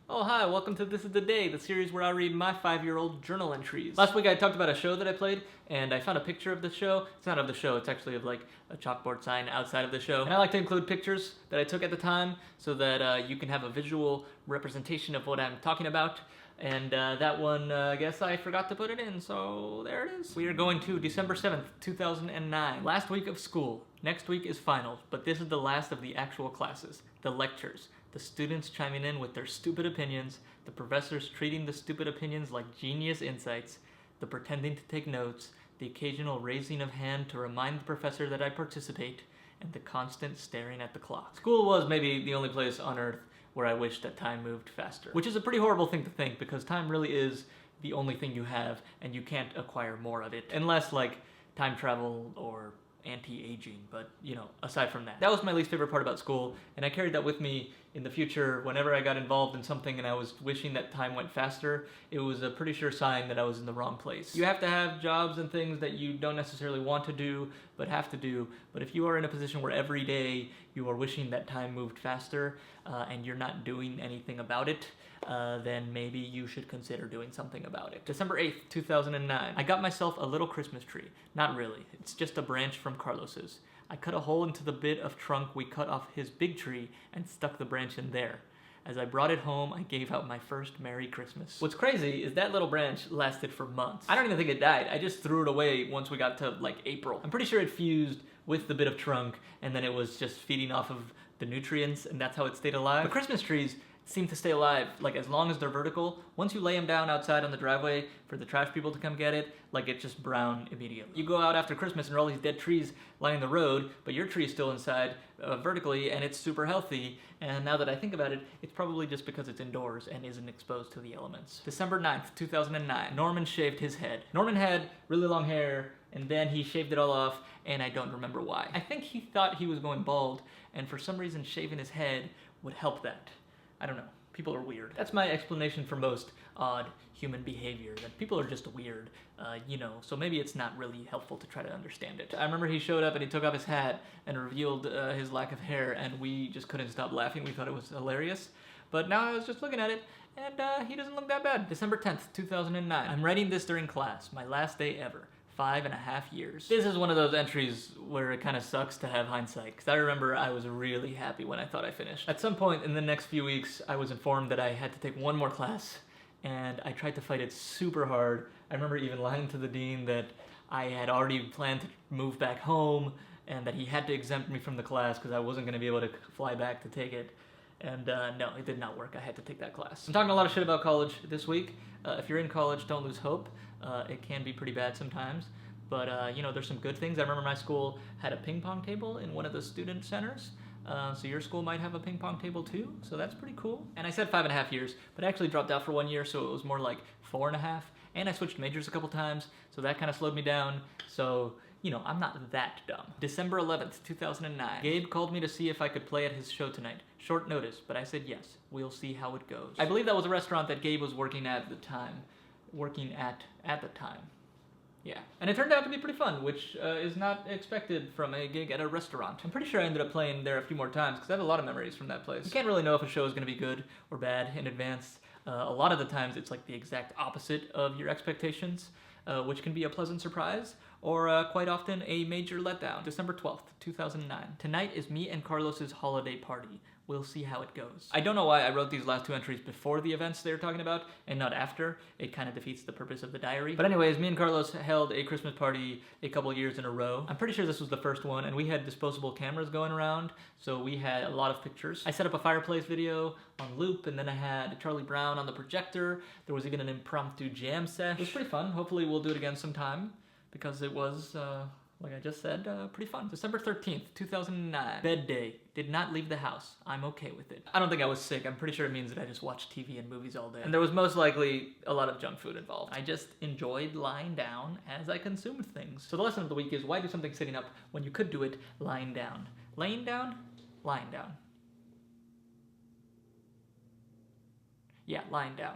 Oh hi, welcome to This Is the Day, the series where I read my 5-year-old journal entries. Last week I talked about a show that I played, and I found a picture of the show. It's not of the show, it's actually of like a chalkboard sign outside of the show. And I like to include pictures that I took at the time so that you can have a visual representation of what I'm talking about. And that one, I guess I forgot to put it in, so there it is. We are going to December 7th, 2009. Last week of school. Next week is finals, but this is the last of the actual classes, the lectures. The students chiming in with their stupid opinions, the professors treating the stupid opinions like genius insights, the pretending to take notes, the occasional raising of hand to remind the professor that I participate, and the constant staring at the clock. School was maybe the only place on earth where I wished that time moved faster. Which is a pretty horrible thing to think, because time really is the only thing you have, and you can't acquire more of it. Unless, like, time travel or anti-aging, but, you know, aside from that. That was my least favorite part about school, and I carried that with me in the future. Whenever I got involved in something and I was wishing that time went faster, it was a pretty sure sign that I was in the wrong place. You have to have jobs and things that you don't necessarily want to do, but have to do. But if you are in a position where every day you are wishing that time moved faster, and you're not doing anything about it, then maybe you should consider doing something about it. December 8th, 2009. I got myself a little Christmas tree. Not really. It's just a branch from Carlos's. I cut a hole into the bit of trunk we cut off his big tree and stuck the branch in there. As I brought it home, I gave out my first Merry Christmas. What's crazy is that little branch lasted for months. I don't even think it died. I just threw it away once we got to like April. I'm pretty sure it fused with the bit of trunk, and then it was just feeding off of the nutrients, and that's how it stayed alive. But Christmas trees seem to stay alive, like as long as they're vertical. Once you lay them down outside on the driveway for the trash people to come get it, like it's just brown immediately. You go out after Christmas and there are all these dead trees lining the road, but your tree is still inside vertically and it's super healthy. And now that I think about it, it's probably just because it's indoors and isn't exposed to the elements. December 9th, 2009. Norman shaved his head. Norman had really long hair, and then he shaved it all off, and I don't remember why. I think he thought he was going bald, and for some reason shaving his head would help that. I don't know. People are weird. That's my explanation for most odd human behavior, that people are just weird, you know, so maybe it's not really helpful to try to understand it. I remember he showed up and he took off his hat and revealed his lack of hair, and we just couldn't stop laughing. We thought it was hilarious. But now I was just looking at it, and he doesn't look that bad. December 10th, 2009. I'm writing this during class, my last day ever. 5.5 years. This is one of those entries where it kind of sucks to have hindsight, because I remember I was really happy when I thought I finished. At some point in the next few weeks, I was informed that I had to take one more class, and I tried to fight it super hard. I remember even lying to the dean that I had already planned to move back home, and that he had to exempt me from the class because I wasn't going to be able to fly back to take it. And no, it did not work. I had to take that class. I'm talking a lot of shit about college this week. If you're in college, don't lose hope. It can be pretty bad sometimes, but you know, there's some good things. I remember my school had a ping pong table in one of the student centers, so your school might have a ping pong table too, so that's pretty cool. And I said 5.5 years, but I actually dropped out for 1 year, so it was more like 4.5, and I switched majors a couple times, so that kind of slowed me down, so you know, I'm not that dumb. December 11th, 2009. Gabe called me to see if I could play at his show tonight. Short notice, but I said yes. We'll see how it goes. I believe that was a restaurant that Gabe was working at the time. Yeah. And it turned out to be pretty fun, which is not expected from a gig at a restaurant. I'm pretty sure I ended up playing there a few more times, because I have a lot of memories from that place. You can't really know if a show is going to be good or bad in advance. A lot of the times it's like the exact opposite of your expectations, which can be a pleasant surprise, or quite often a major letdown. December 12th, 2009. Tonight is me and Carlos's holiday party. We'll see how it goes. I don't know why I wrote these last two entries before the events they were talking about and not after. It kind of defeats the purpose of the diary. But anyways, me and Carlos held a Christmas party a couple years in a row. I'm pretty sure this was the first one, and we had disposable cameras going around, so we had a lot of pictures. I set up a fireplace video on loop, and then I had Charlie Brown on the projector. There was even an impromptu jam sesh. It was pretty fun. Hopefully we'll do it again sometime, because it was, like I just said, pretty fun. December 13th, 2009. Bed day. Did not leave the house. I'm okay with it. I don't think I was sick. I'm pretty sure it means that I just watched TV and movies all day. And there was most likely a lot of junk food involved. I just enjoyed lying down as I consumed things. So the lesson of the week is, why do something sitting up when you could do it lying down? Laying down? Lying down. Yeah, lying down.